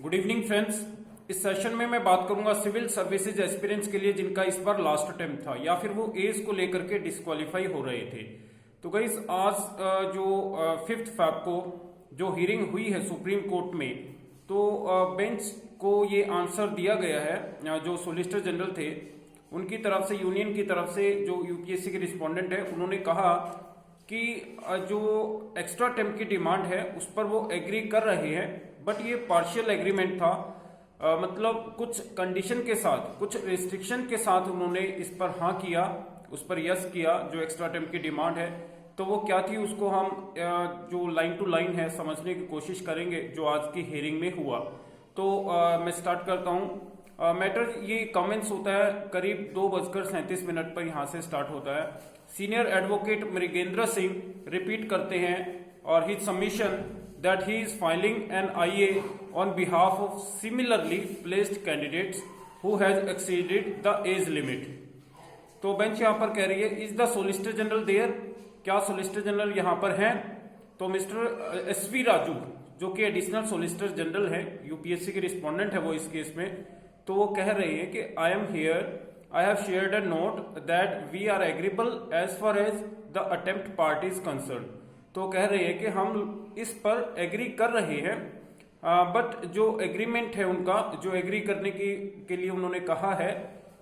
Good evening friends. इस session में मैं बात करूंगा सिविल सर्विसेज एस्पिरेंट्स के लिए जिनका इस बार लास्ट अटेम्प्ट था या फिर वो एज को लेकर के डिस्क्वालीफाई हो रहे थे। तो गाइस आज जो 5 फरवरी को जो हियरिंग हुई है सुप्रीम कोर्ट में, तो बेंच को ये आंसर दिया गया है। जो सोलिसिटर जनरल थे उनकी तरफ से, यूनियन की तरफ से, जो यूपीएससी के रिस्पोंडेंट है, उन्होंने कहा कि जो एक्स्ट्रा अटेम्प्ट की डिमांड है उस पर वो एग्री कर रहे हैं, बट ये पार्शियल एग्रीमेंट था। मतलब कुछ कंडीशन के साथ, कुछ रिस्ट्रिक्शन के साथ उन्होंने इस पर हाँ किया, उस पर यस किया। जो एक्स्ट्रा अटेम्प्ट की डिमांड है तो वो क्या थी, उसको हम जो लाइन टू लाइन है समझने की कोशिश करेंगे जो आज की हियरिंग में हुआ। तो मैं स्टार्ट करता हूँ। मैटर ये कमेंट्स होता है करीब 2:37 पर यहाँ से स्टार्ट होता है। Senior advocate Mrigendra Singh repeat करते हैं और his submission that he is filing an IA on behalf of similarly placed candidates who has exceeded the age limit। तो बेंच यहां पर कह रही है, is the solicitor general there, क्या सोलिसिटर जनरल यहां पर हैं? तो मिस्टर SV राजू जो कि एडिशनल सोलिसिटर जनरल है, यूपीएससी के रिस्पोंडेंट है वो इस केस में, तो वो कह रहे हैं कि I am here, I have shared a note that we are agreeable as far as the attempt part is concern. तो कह रहे हैं कि हम इस पर एग्री कर रहे हैं, बट जो एग्रीमेंट है उनका, जो एग्री करने के लिए उन्होंने कहा है,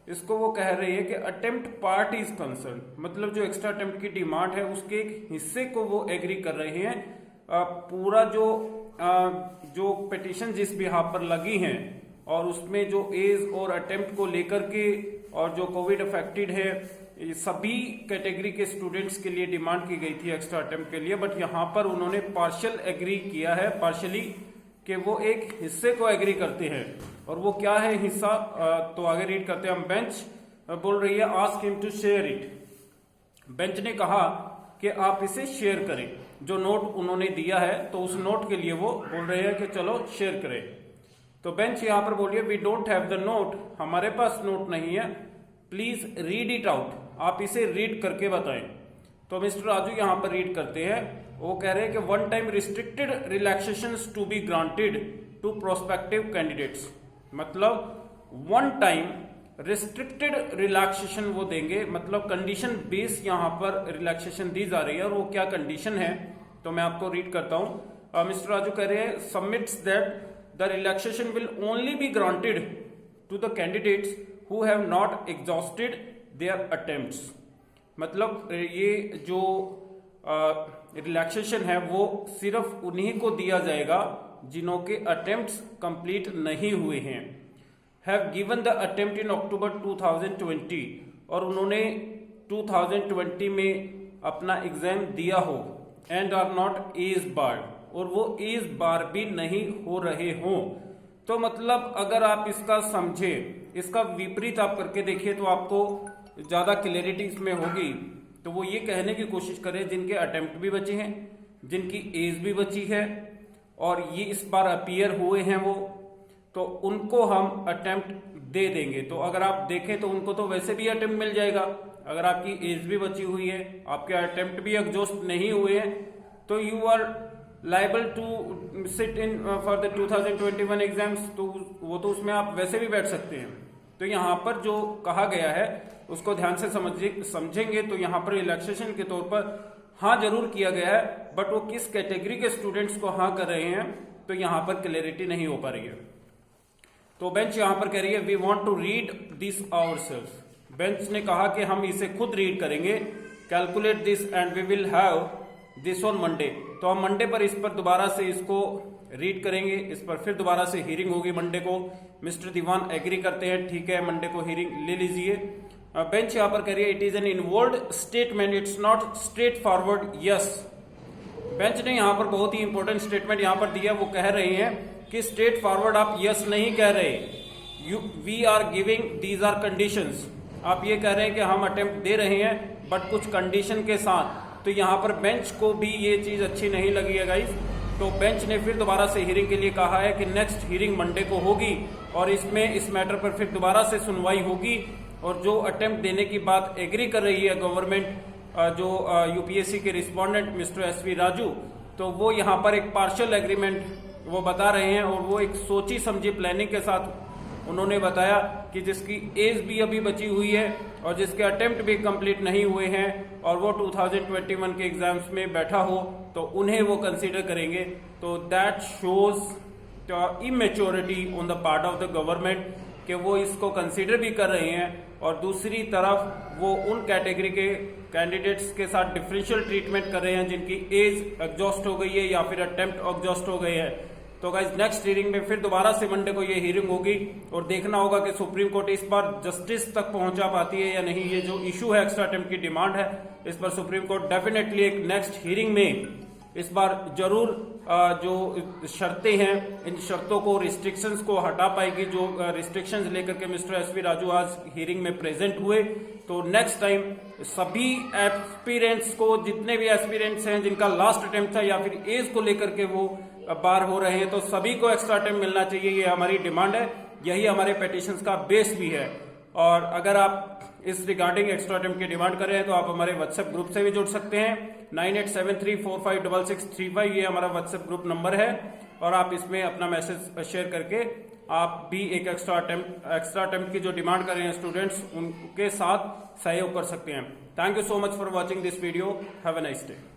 इसको वो कह रहे हैं कि अटेम्प्ट पार्ट इज कंसर्न, मतलब जो एक्स्ट्रा अटेम्प्ट की डिमांड है उसके एक हिस्से को वो एग्री कर रहे हैं। पूरा जो पिटीशन जिस बिहाफ पर लगी हैं और उसमें जो एज और अटेम्प्ट को लेकर के और जो कोविड अफेक्टेड है, सभी कैटेगरी के स्टूडेंट्स के लिए डिमांड की गई थी एक्स्ट्रा अटेम्प्ट के लिए, बट यहाँ पर उन्होंने पार्शियल एग्री किया है, पार्शियली, कि वो एक हिस्से को एग्री करते हैं। और वो क्या है हिस्सा, तो आगे रीड करते हैं हम। बेंच बोल रही है ask him to share it. Bench ने कहा कि आप इसे शेयर करें। जो नोट उन्होंने दिया है तो उस नोट के लिए वो बोल रहे हैं कि चलो शेयर करें। तो बेंच यहाँ पर बोलिए we don't have the note, हमारे पास नोट नहीं है, प्लीज रीड इट आउट, आप इसे रीड करके बताएं। तो मिस्टर राजू यहां पर रीड करते हैं, वो कह रहे हैं कि one time restricted relaxations to be granted to prospective candidates, मतलब वन टाइम रिस्ट्रिक्टेड रिलैक्सेशन वो देंगे, मतलब कंडीशन बेस यहां पर रिलैक्सेशन दी जा रही है। और वो क्या कंडीशन है तो मैं आपको रीड करता हूं। मिस्टर राजू कह रहे हैं submits that the relaxation will only be granted to the candidates who have not exhausted their attempts, मतलब ये जो रिलैक्सेशन है वो सिर्फ उन्हीं को दिया जाएगा जिन्हों के अटेम्प्ट्स कंप्लीट नहीं हुए हैं। Have given the attempt in October 2020, और उन्होंने 2020 में अपना एग्जाम दिया हो, and are not as barred, और वो एज बार भी नहीं हो रहे हों। तो मतलब अगर आप इसका समझे, इसका विपरीत आप करके देखिए तो आपको ज्यादा क्लैरिटी इसमें होगी। तो वो ये कहने की कोशिश करें जिनके अटेम्प्ट भी बचे हैं, जिनकी एज भी बची है और ये इस बार अपीयर हुए हैं वो, तो उनको हम अटेम्प्ट दे देंगे। तो अगर आप देखें तो उनको तो वैसे भी अटेम्प्ट मिल जाएगा। अगर आपकी एज भी बची हुई है, आपके अटेम्प्ट भी एग्जॉस्ट नहीं हुए हैं, तो you are liable to sit in for the 2021 exams, तो वो तो उसमें आप वैसे भी बैठ सकते हैं। तो यहाँ पर जो कहा गया है उसको ध्यान से समझेंगे तो यहाँ पर रिलैक्सेशन के तौर पर हाँ जरूर किया गया है, बट वो किस कैटेगरी के स्टूडेंट्स को हाँ कर रहे हैं तो यहाँ पर क्लैरिटी नहीं हो पा रही है। तो बेंच यहाँ पर कह रही है we want to read this ourself. Bench ने कहा कि हम इसे खुद रीड करेंगे, calculate this and we will have this on Monday. तो हम मंडे पर इस पर दोबारा से इसको रीड करेंगे, इस पर फिर दोबारा से हियरिंग होगी मंडे को। मिस्टर दीवान एग्री करते हैं, ठीक है मंडे को हियरिंग ले लीजिए। बेंच यहां पर कह रही है it is an inward statement, it's not straight forward yes. Bench ने यहां पर बहुत ही इंपॉर्टेंट स्टेटमेंट यहां पर दिया, वो कह रहे हैं कि स्ट्रेट फॉरवर्ड आप यस नहीं कह रहे, we are giving these are conditions. आप ये कह रहे हैं कि हम अटेम्प्ट दे रहे हैं बट कुछ कंडीशन के साथ। तो यहाँ पर बेंच को भी ये चीज अच्छी नहीं लगी है गाइस। तो बेंच ने फिर दोबारा से हियरिंग के लिए कहा है कि नेक्स्ट हियरिंग मंडे को होगी और इसमें इस मैटर पर फिर दोबारा से सुनवाई होगी। और जो अटेम्प्ट देने की बात एग्री कर रही है गवर्नमेंट, जो यूपीएससी के रिस्पोंडेंट मिस्टर SV राजू, तो वो यहाँ पर एक पार्शियल एग्रीमेंट वो बता रहे हैं, और वो एक सोची समझी प्लानिंग के साथ उन्होंने बताया कि जिसकी एज भी अभी बची हुई है और जिसके अटेम्प्ट भी कंप्लीट नहीं हुए हैं और वो 2021 के एग्जाम्स में बैठा हो तो उन्हें वो कंसीडर करेंगे। तो that shows immaturity on the part of the government कि वो इसको कंसीडर भी कर रहे हैं, और दूसरी तरफ वो उन कैटेगरी के कैंडिडेट्स के साथ डिफरेंशियल ट्रीटमेंट कर रहे हैं जिनकी एज एग्जॉस्ट हो गई है या फिर अटेम्प्ट एग्जॉस्ट हो गए हैं। तो गाइस नेक्स्ट हियरिंग में फिर दोबारा से मंडे को ये हियरिंग होगी और देखना होगा कि सुप्रीम कोर्ट इस बार जस्टिस तक पहुंचा पाती है या नहीं। ये जो इशू है एक्स्ट्रा अटेम्प्ट की डिमांड है, इस पर सुप्रीम कोर्ट डेफिनेटली एक नेक्स्ट हियरिंग में इस बार जरूर जो शर्तें हैं इन शर्तों को, रिस्ट्रिक्शंस को हटा पाएगी। जो रिस्ट्रिक्शंस लेकर के मिस्टर एसपी राजू आज हियरिंग में प्रेजेंट हुए, तो नेक्स्ट टाइम सभी एस्पिरेंट्स को, जितने भी एस्पिरेंट्स हैं जिनका लास्ट अटेम्प्ट था या फिर एज को लेकर के वो बार हो रहे हैं, तो सभी को एक्स्ट्रा अटेम्प्ट मिलना चाहिए। ये हमारी डिमांड है, यही हमारे पिटीशंस का बेस भी है। और अगर आप इस रिगार्डिंग एक्स्ट्रा अटेम्प्ट की डिमांड कर रहे हैं तो आप हमारे व्हाट्सएप ग्रुप से भी जुड़ सकते हैं। 9873456635 ये हमारा व्हाट्सएप ग्रुप नंबर है, और आप इसमें अपना मैसेज शेयर करके आप भी एक एक्स्ट्रा अटेम्प्ट की जो डिमांड कर रहे हैं स्टूडेंट्स, उनके साथ सहयोग कर सकते हैं। Thank you so much for watching this video. Have a nice day.